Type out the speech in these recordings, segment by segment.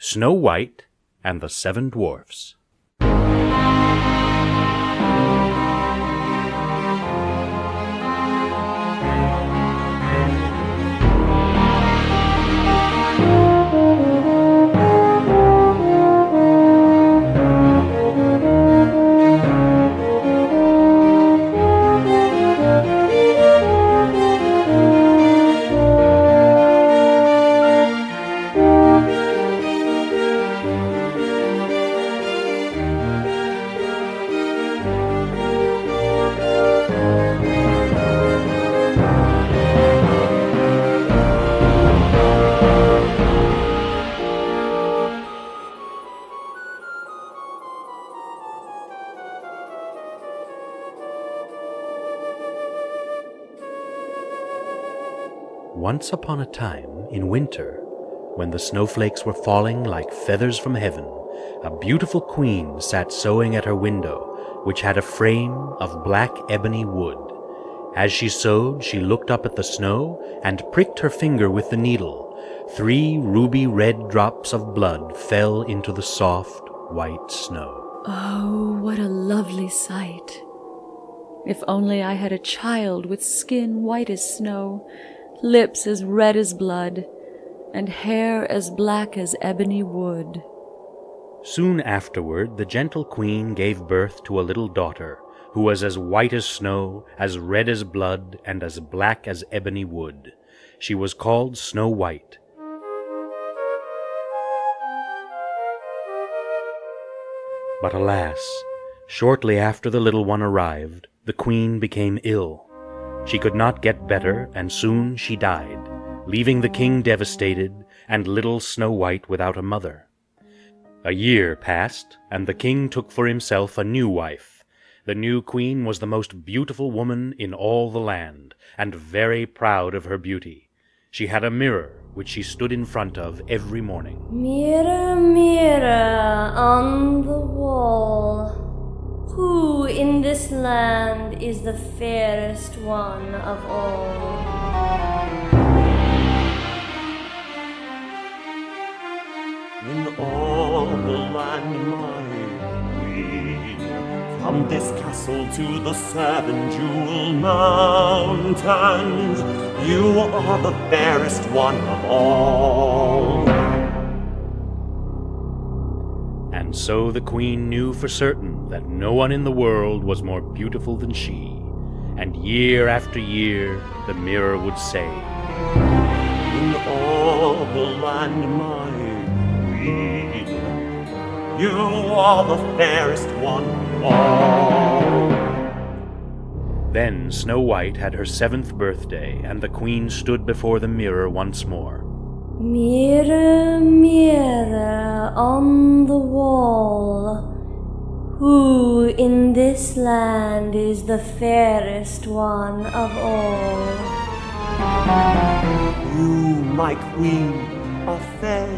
Snow White and the Seven Dwarfs. Once upon a time, in winter, when the snowflakes were falling like feathers from heaven, a beautiful queen sat sewing at her window, which had a frame of black ebony wood. As she sewed, she looked up at the snow and pricked her finger with the needle. 3 ruby red drops of blood fell into the soft, white snow. Oh, what a lovely sight! If only I had a child with skin white as snow, lips as red as blood, and hair as black as ebony wood. Soon afterward, the gentle queen gave birth to a little daughter, who was as white as snow, as red as blood, and as black as ebony wood. She was called Snow White. But alas, shortly after the little one arrived, the queen became ill. She could not get better, and soon she died, leaving the king devastated and little Snow White without a mother. A year passed, and the king took for himself a new wife. The new queen was the most beautiful woman in all the land, and very proud of her beauty. She had a mirror which she stood in front of every morning. Mirror, mirror on the wall, who in this land is the fairest one of all? In all the land, my queen, from this castle to the 7 jewel mountains, you are the fairest one of all. And so the queen knew for certain that no one in the world was more beautiful than she. And year after year, the mirror would say, In all the land, my queen, you are the fairest one of all. Then Snow White had her 7th birthday, and the queen stood before the mirror once more. Mirror, mirror on the wall, who in this land is the fairest one of all? You, my queen, are fair,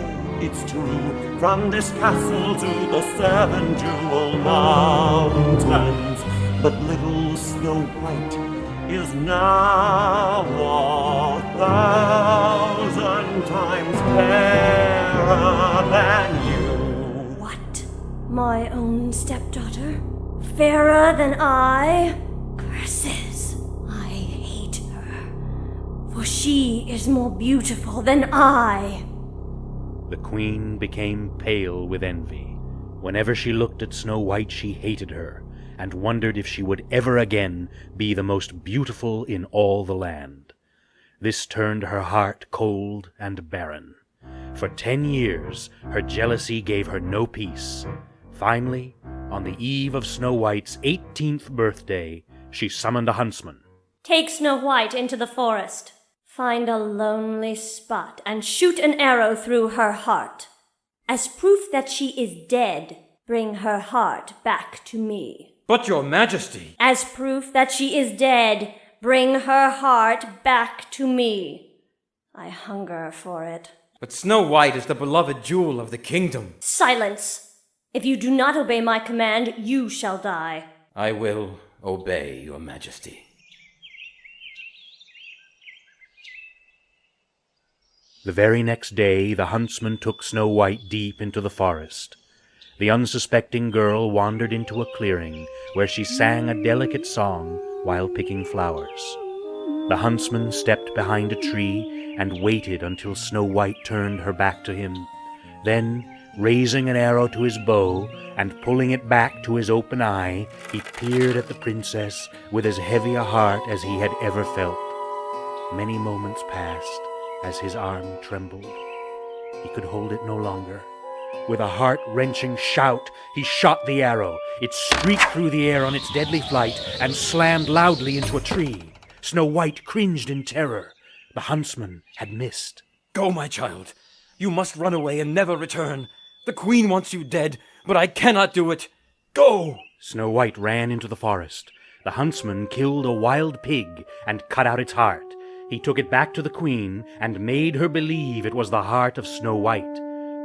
it's true, from this castle to the 7 jewel mountains. But little Snow White is now 1,000 times fairer than you. What? My own stepdaughter? Fairer than I? Curses! I hate her, for she is more beautiful than I. The queen became pale with envy. Whenever she looked at Snow White, she hated her, and wondered if she would ever again be the most beautiful in all the land. This turned her heart cold and barren. For 10 years, her jealousy gave her no peace. Finally, on the eve of Snow White's 18th birthday, she summoned a huntsman. Take Snow White into the forest. Find a lonely spot and shoot an arrow through her heart. As proof that she is dead, bring her heart back to me. But your majesty! As proof that she is dead, bring her heart back to me. I hunger for it. But Snow White is the beloved jewel of the kingdom. Silence! If you do not obey my command, you shall die. I will obey your majesty. The very next day the huntsman took Snow White deep into the forest. The unsuspecting girl wandered into a clearing where she sang a delicate song while picking flowers. The huntsman stepped behind a tree and waited until Snow White turned her back to him. Then, raising an arrow to his bow and pulling it back to his open eye, he peered at the princess with as heavy a heart as he had ever felt. Many moments passed as his arm trembled. He could hold it no longer. With a heart-wrenching shout, he shot the arrow. It streaked through the air on its deadly flight and slammed loudly into a tree. Snow White cringed in terror. The huntsman had missed. Go, my child. You must run away and never return. The queen wants you dead, but I cannot do it. Go! Snow White ran into the forest. The huntsman killed a wild pig and cut out its heart. He took it back to the queen and made her believe it was the heart of Snow White.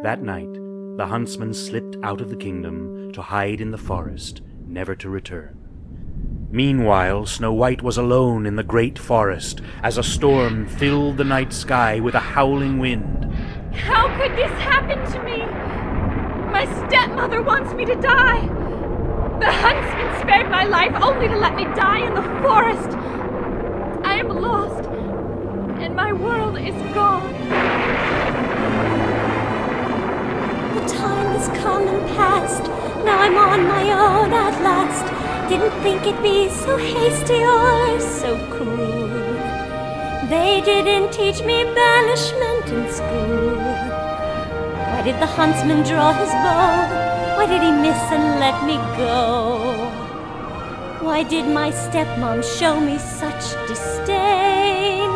That night, the huntsman slipped out of the kingdom to hide in the forest, never to return. Meanwhile, Snow White was alone in the great forest as a storm filled the night sky with a howling wind. How could this happen to me? My stepmother wants me to die. The huntsman spared my life only to let me die in the forest. I am lost, and my world is gone. The time has come and passed. Now I'm on my own at last. Didn't think it'd be so hasty or so cruel. They didn't teach me banishment in school. Why did the huntsman draw his bow? Why did he miss and let me go? Why did my stepmom show me such disdain?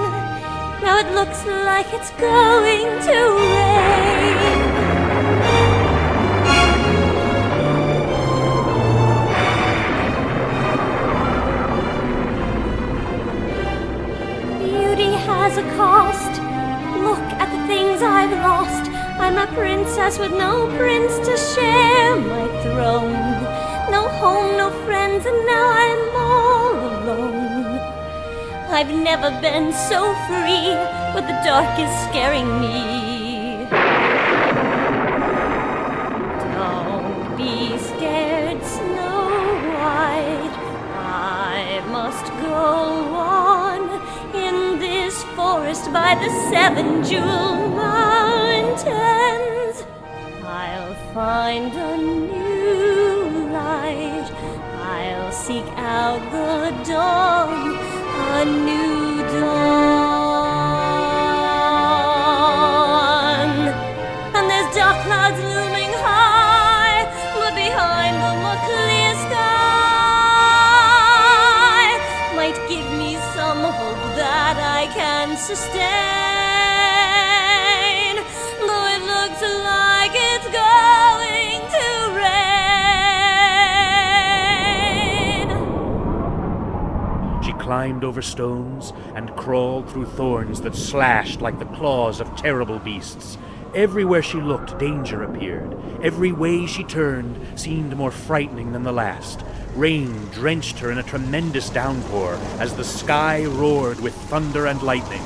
Now it looks like it's going to rain. Beauty has a cost. Look at the things I've lost. I'm a princess with no prince to share my throne. No home, no friends, and now I'm all alone. I've never been so free, but the dark is scaring me. Don't be scared, Snow White. I must go on in this forest by the 7 jewel mountains. I'll find a new light. I'll seek out the dawn, a new dawn. And there's dark clouds looming high, but behind them a clear sky might give me some hope that I can sustain, though it looks like it's going to rain. She climbed over stones and crawled through thorns that slashed like the claws of terrible beasts. Everywhere she looked, danger appeared. Every way she turned seemed more frightening than the last. Rain drenched her in a tremendous downpour as the sky roared with thunder and lightning.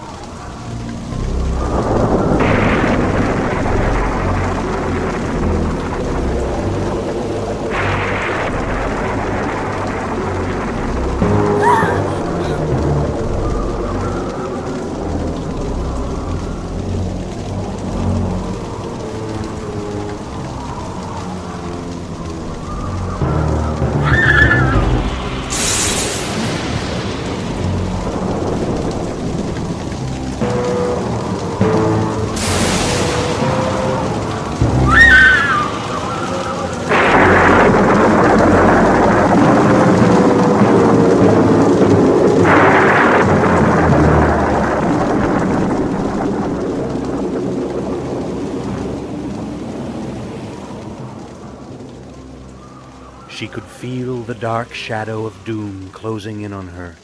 She could feel the dark shadow of doom closing in on her.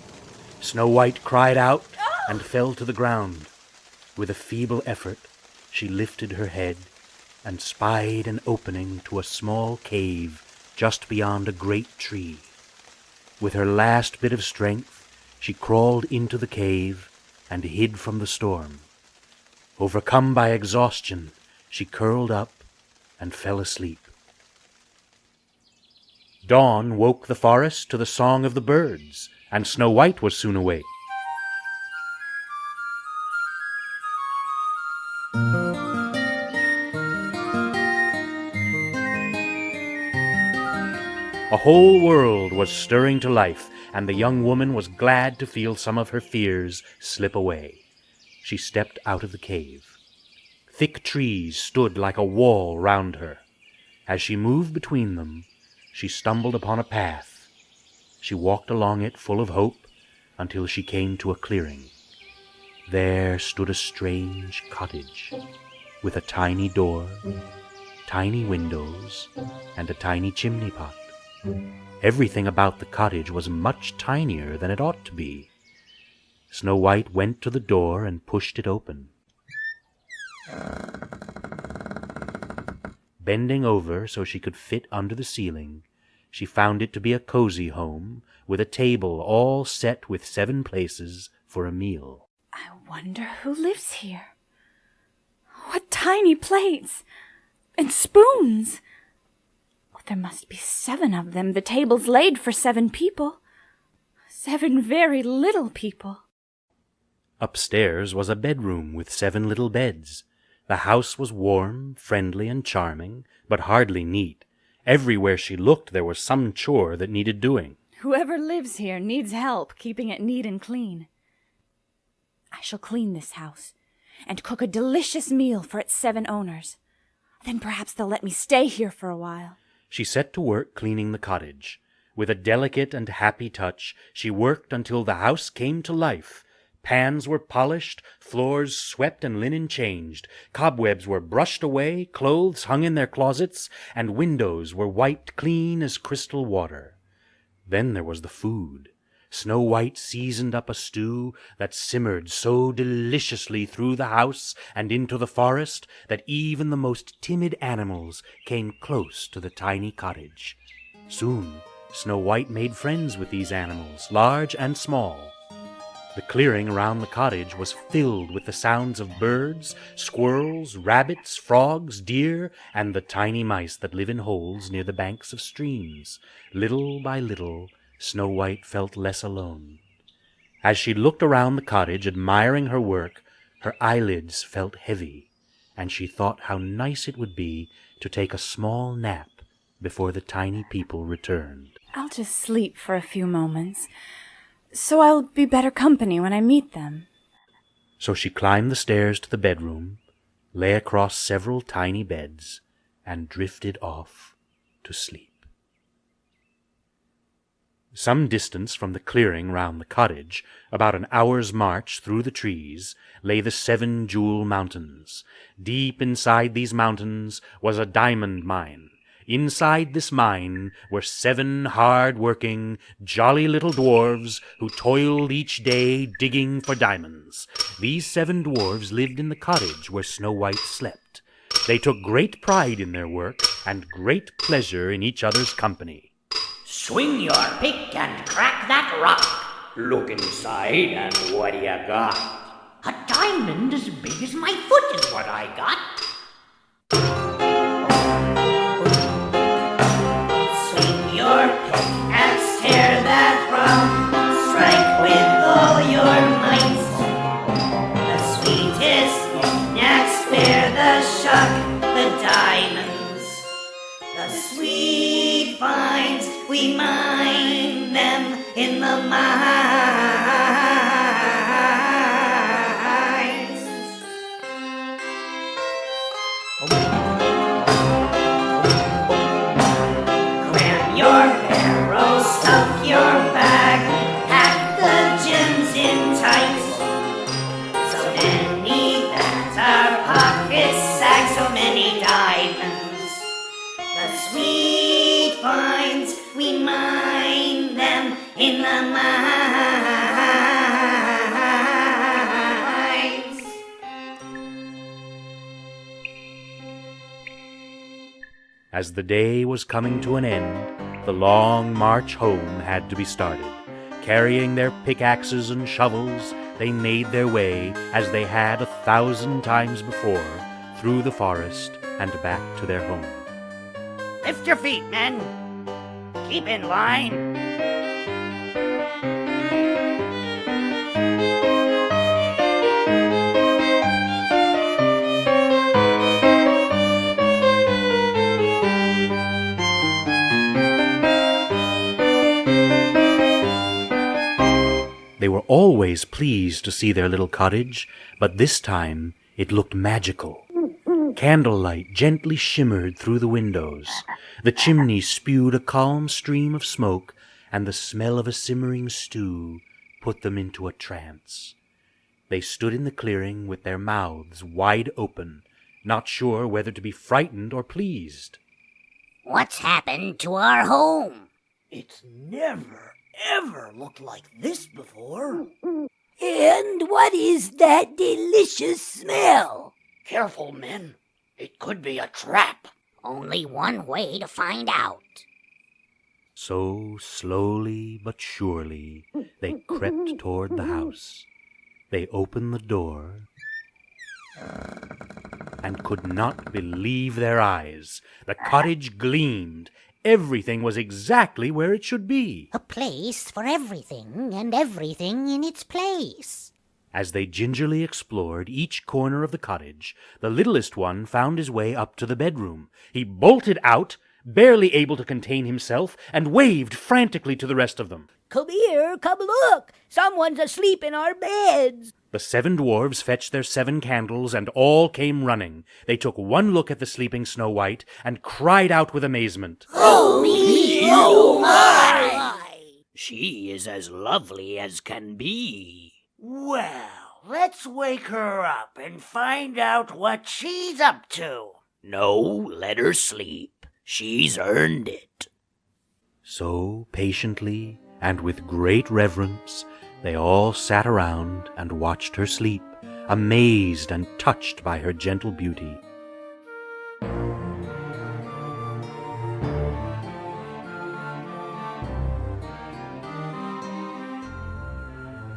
Snow White cried out and fell to the ground. With a feeble effort, she lifted her head and spied an opening to a small cave just beyond a great tree. With her last bit of strength, she crawled into the cave and hid from the storm. Overcome by exhaustion, she curled up and fell asleep. Dawn woke the forest to the song of the birds, and Snow White was soon awake. A whole world was stirring to life, and the young woman was glad to feel some of her fears slip away. She stepped out of the cave. Thick trees stood like a wall round her. As she moved between them, she stumbled upon a path. She walked along it full of hope until she came to a clearing. There stood a strange cottage with a tiny door, tiny windows, and a tiny chimney pot. Everything about the cottage was much tinier than it ought to be. Snow White went to the door and pushed it open. Bending over so she could fit under the ceiling, she found it to be a cozy home with a table all set with 7 places for a meal. I wonder who lives here. What tiny plates! And spoons! Oh, there must be 7 of them. The table's laid for 7 people. 7 very little people. Upstairs was a bedroom with 7 little beds. The house was warm, friendly, and charming, but hardly neat. Everywhere she looked there was some chore that needed doing. Whoever lives here needs help keeping it neat and clean. I shall clean this house and cook a delicious meal for its 7 owners. Then perhaps they'll let me stay here for a while. She set to work cleaning the cottage. With a delicate and happy touch, she worked until the house came to life. Pans were polished, floors swept, and linen changed. Cobwebs were brushed away, clothes hung in their closets, and windows were wiped clean as crystal water. Then there was the food. Snow White seasoned up a stew that simmered so deliciously through the house and into the forest that even the most timid animals came close to the tiny cottage. Soon Snow White made friends with these animals, large and small. The clearing around the cottage was filled with the sounds of birds, squirrels, rabbits, frogs, deer, and the tiny mice that live in holes near the banks of streams. Little by little, Snow White felt less alone. As she looked around the cottage, admiring her work, her eyelids felt heavy, and she thought how nice it would be to take a small nap before the tiny people returned. I'll just sleep for a few moments, so I'll be better company when I meet them. So she climbed the stairs to the bedroom, lay across several tiny beds, and drifted off to sleep. Some distance from the clearing round the cottage, about an hour's march through the trees, lay the 7 Jewel Mountains. Deep inside these mountains was a diamond mine. Inside this mine were 7 hard-working, jolly little dwarfs who toiled each day digging for diamonds. These 7 dwarfs lived in the cottage where Snow White slept. They took great pride in their work and great pleasure in each other's company. Swing your pick and crack that rock. Look inside and what do you got? A diamond as big as my foot is what I got. Swing your pick and tear that rock. Strike with all your might. The sweetest knickknacks spare the shock. The diamonds, the sweet finds, we mine them in the mines. Cram your barrel, stuff your bag, pack the gems in tight. So many that our pockets sag, so many diamonds. The sweet finds, we mine them in the mines. As the day was coming to an end, the long march home had to be started. Carrying their pickaxes and shovels, they made their way, as they had 1,000 times before, through the forest and back to their home. Lift your feet, men. Keep in line. They were always pleased to see their little cottage, but this time it looked magical. Candlelight gently shimmered through the windows. The chimney spewed a calm stream of smoke, and the smell of a simmering stew put them into a trance. They stood in the clearing with their mouths wide open, not sure whether to be frightened or pleased. What's happened to our home? It's never, ever looked like this before. And what is that delicious smell? Careful, men. It could be a trap. Only one way to find out. So slowly but surely they crept toward the house. They opened the door and could not believe their eyes. The cottage gleamed. Everything was exactly where it should be. A place for everything, and everything in its place. As they gingerly explored each corner of the cottage, the littlest one found his way up to the bedroom. He bolted out, barely able to contain himself, and waved frantically to the rest of them. Come here, come look. Someone's asleep in our beds. The 7 dwarfs fetched their 7 candles, and all came running. They took one look at the sleeping Snow White, and cried out with amazement. Oh me, oh my! She is as lovely as can be. Well, let's wake her up and find out what she's up to. No, let her sleep. She's earned it. So, patiently and with great reverence, they all sat around and watched her sleep, amazed and touched by her gentle beauty.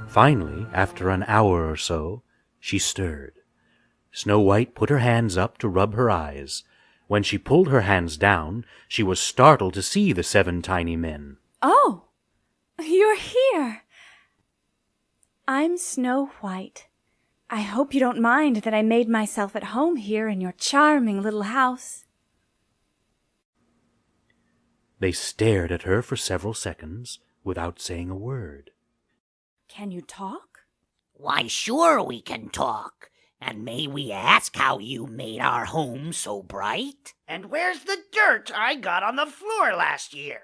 Finally, after an hour or so, she stirred. Snow White put her hands up to rub her eyes. When she pulled her hands down, she was startled to see the 7 tiny men. Oh, you're here. I'm Snow White. I hope you don't mind that I made myself at home here in your charming little house. They stared at her for several seconds without saying a word. Can you talk? Why, sure we can talk. And may we ask how you made our home so bright? And where's the dirt I got on the floor last year?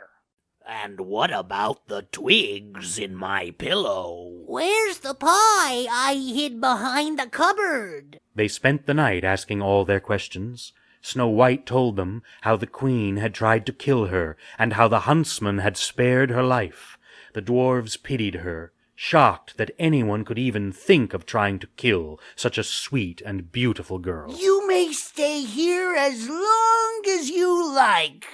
And what about the twigs in my pillow? Where's the pie I hid behind the cupboard? They spent the night asking all their questions. Snow White told them how the queen had tried to kill her, and how the huntsman had spared her life. The dwarves pitied her, shocked that anyone could even think of trying to kill such a sweet and beautiful girl. You may stay here as long as you like.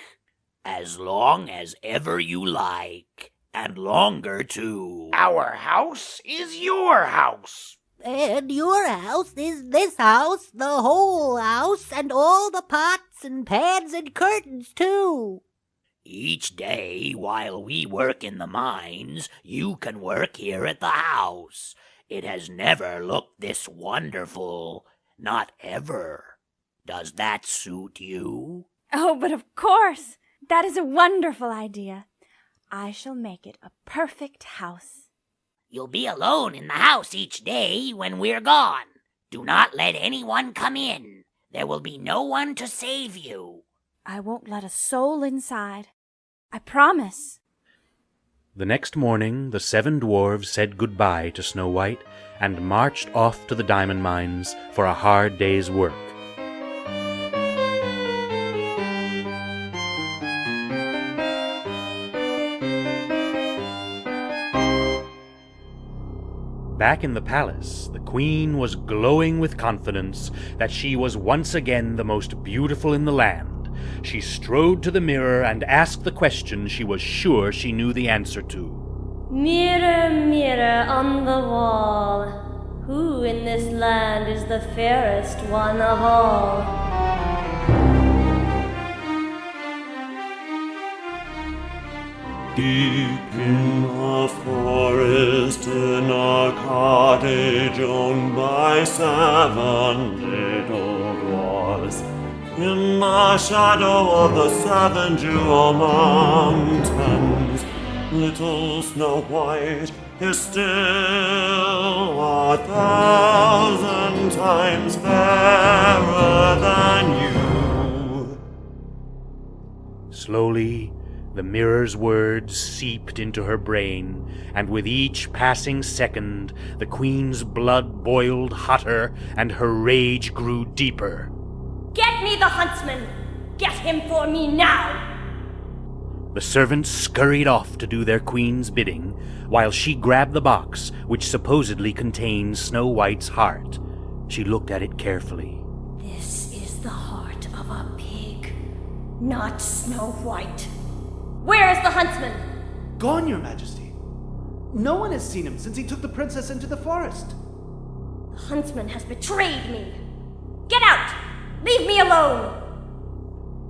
As long as ever you like, and longer too. Our house is your house. And your house is this house, the whole house, and all the pots and pans and curtains, too. Each day, while we work in the mines, you can work here at the house. It has never looked this wonderful. Not ever. Does that suit you? Oh, but of course. That is a wonderful idea. I shall make it a perfect house. You'll be alone in the house each day when we're gone. Do not let anyone come in. There will be no one to save you. I won't let a soul inside. I promise. The next morning, the 7 dwarves said goodbye to Snow White and marched off to the diamond mines for a hard day's work. Back in the palace, the queen was glowing with confidence that she was once again the most beautiful in the land. She strode to the mirror and asked the question she was sure she knew the answer to. Mirror, mirror on the wall, who in this land is the fairest one of all? Deep in the forest, in a cottage owned by 7 little dwarfs, in the shadow of the 7 jewel mountains, little Snow White is still 1,000 times fairer than you. Slowly, the mirror's words seeped into her brain, and with each passing second, the queen's blood boiled hotter and her rage grew deeper. Get me the huntsman! Get him for me now! The servants scurried off to do their queen's bidding, while she grabbed the box which supposedly contained Snow White's heart. She looked at it carefully. This is the heart of a pig, not Snow White. Where is the huntsman? Gone, Your Majesty. No one has seen him since he took the princess into the forest. The huntsman has betrayed me. Get out! Leave me alone!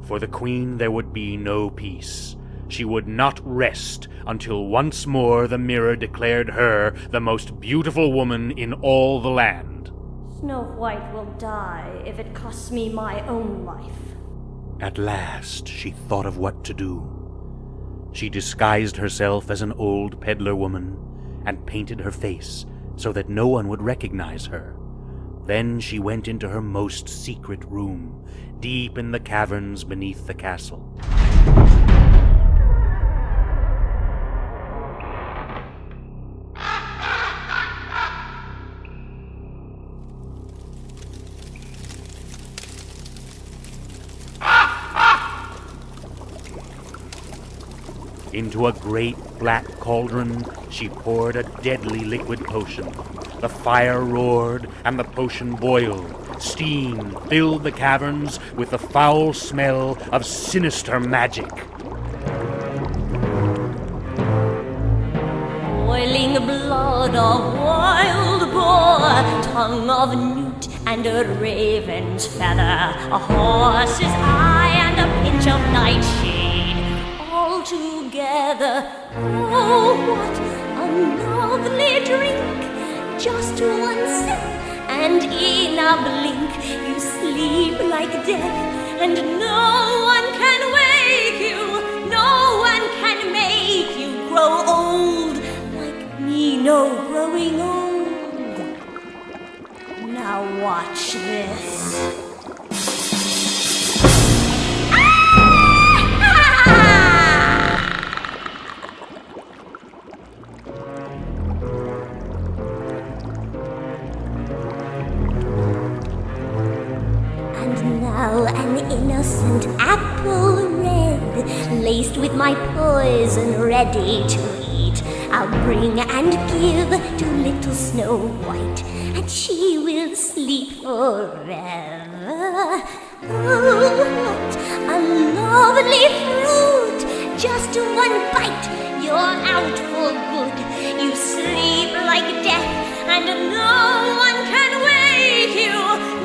For the queen there would be no peace. She would not rest until once more the mirror declared her the most beautiful woman in all the land. Snow White will die if it costs me my own life. At last she thought of what to do. She disguised herself as an old peddler woman and painted her face so that no one would recognize her. Then she went into her most secret room, deep in the caverns beneath the castle. Into a great black cauldron, she poured a deadly liquid potion. The fire roared, and the potion boiled. Steam filled the caverns with the foul smell of sinister magic. Boiling blood of wild boar, tongue of newt and a raven's feather, a horse's eye and a pinch of nightshade, all together. Oh, what a lovely drink! Just one sip, and in a blink you sleep like death, and no one can wake you, no one can make you grow old like me, no growing old. Now watch this. An innocent apple red, laced with my poison, ready to eat, I'll bring and give to little Snow White, and she will sleep forever. Oh, what a lovely fruit! Just one bite, you're out for good. You sleep like death, and no one can wake you,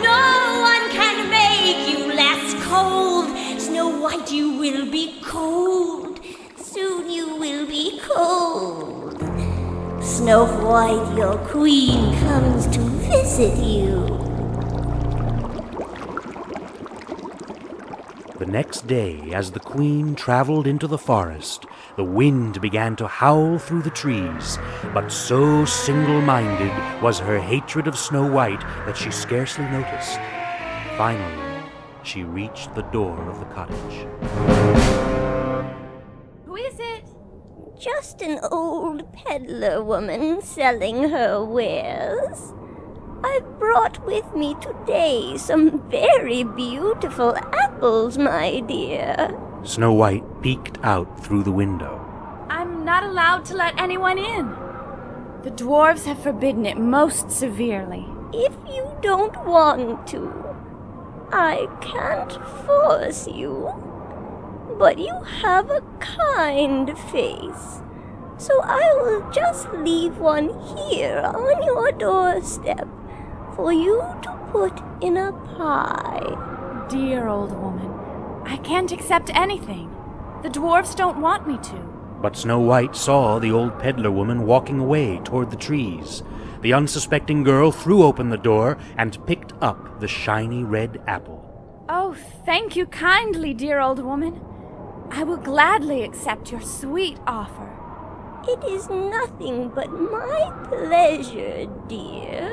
no one can make you less cold. Snow White, you will be cold. Soon you will be cold. Snow White, your queen comes to visit you. The next day, as the queen traveled into the forest, the wind began to howl through the trees, but so single-minded was her hatred of Snow White that she scarcely noticed. Finally, she reached the door of the cottage. Who is it? Just an old peddler woman selling her wares. I've brought with me today some very beautiful apples, my dear. Snow White peeked out through the window. I'm not allowed to let anyone in. The dwarves have forbidden it most severely. If you don't want to, I can't force you. But you have a kind face. so I will just leave one here on your doorstep for you to put in a pie. Dear old woman, I can't accept anything. The dwarfs don't want me to. But Snow White saw the old peddler woman walking away toward the trees. The unsuspecting girl threw open the door and picked up the shiny red apple. Oh, thank you kindly, dear old woman. I will gladly accept your sweet offer. It is nothing but my pleasure, dear.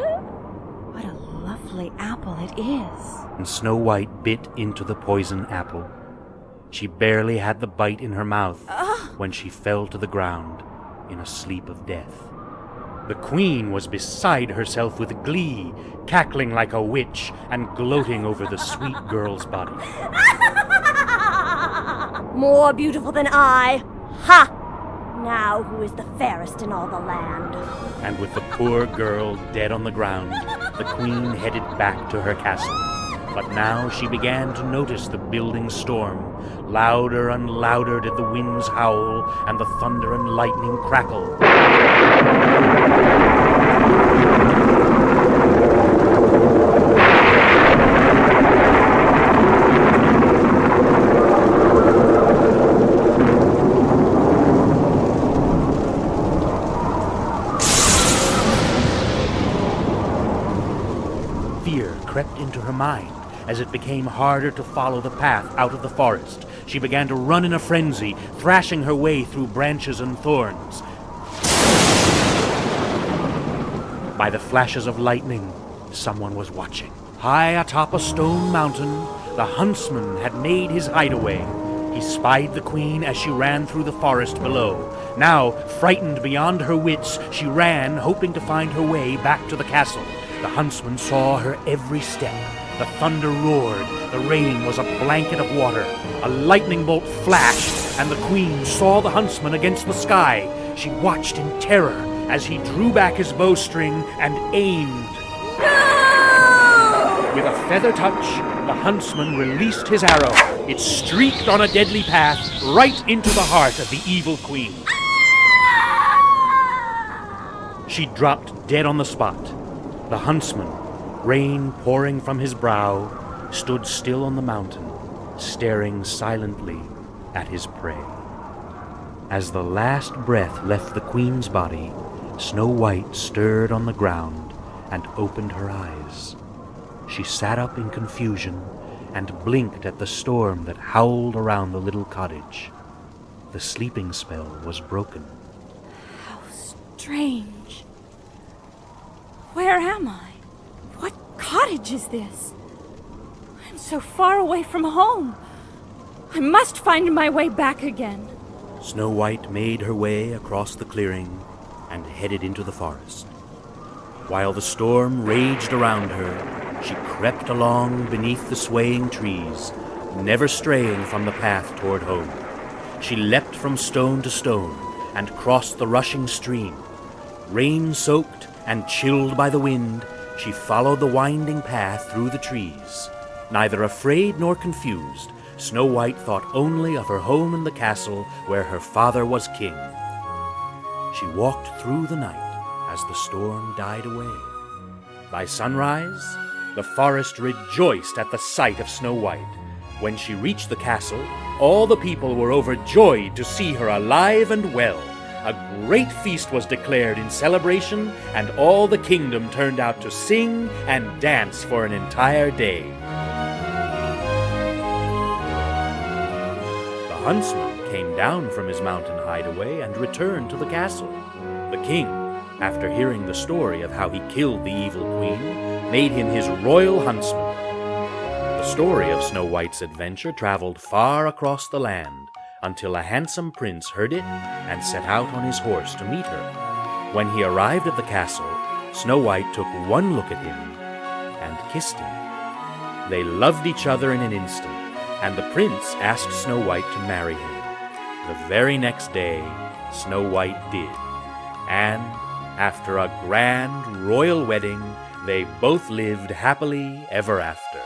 What a lovely apple it is. And Snow White bit into the poison apple. She barely had the bite in her mouth when she fell to the ground in a sleep of death. The queen was beside herself with glee, cackling like a witch and gloating over the sweet girl's body. More beautiful than I. Ha! Now who is the fairest in all the land? And with the poor girl dead on the ground, the queen headed back to her castle. But now she began to notice the building storm. Louder and louder did the winds howl, and the thunder and lightning crackle. Fear crept into her mind. As it became harder to follow the path out of the forest, she began to run in a frenzy, thrashing her way through branches and thorns. By the flashes of lightning, someone was watching. High atop a stone mountain, the huntsman had made his hideaway. He spied the queen as she ran through the forest below. Now, frightened beyond her wits, she ran, hoping to find her way back to the castle. The huntsman saw her every step. The thunder roared, the rain was a blanket of water, a lightning bolt flashed, and the queen saw the huntsman against the sky. She watched in terror as he drew back his bowstring and aimed. No! With a feather touch, the huntsman released his arrow. It streaked on a deadly path right into the heart of the evil queen. She dropped dead on the spot. The huntsman, rain pouring from his brow, stood still on the mountain, staring silently at his prey. As the last breath left the queen's body, Snow White stirred on the ground and opened her eyes. She sat up in confusion and blinked at the storm that howled around the little cottage. The sleeping spell was broken. How strange. Where am I? What cottage is this? I'm so far away from home. I must find my way back again. Snow White made her way across the clearing and headed into the forest. While the storm raged around her, she crept along beneath the swaying trees, never straying from the path toward home. She leapt from stone to stone and crossed the rushing stream. Rain-soaked and chilled by the wind, she followed the winding path through the trees. Neither afraid nor confused, Snow White thought only of her home in the castle where her father was king. She walked through the night as the storm died away. By sunrise, the forest rejoiced at the sight of Snow White. When she reached the castle, all the people were overjoyed to see her alive and well. A great feast was declared in celebration, and all the kingdom turned out to sing and dance for an entire day. The huntsman came down from his mountain hideaway and returned to the castle. The king, after hearing the story of how he killed the evil queen, made him his royal huntsman. The story of Snow White's adventure traveled far across the land, until a handsome prince heard it and set out on his horse to meet her. When he arrived at the castle, Snow White took one look at him and kissed him. They loved each other in an instant, and the prince asked Snow White to marry him. The very next day, Snow White did, and after a grand royal wedding, they both lived happily ever after.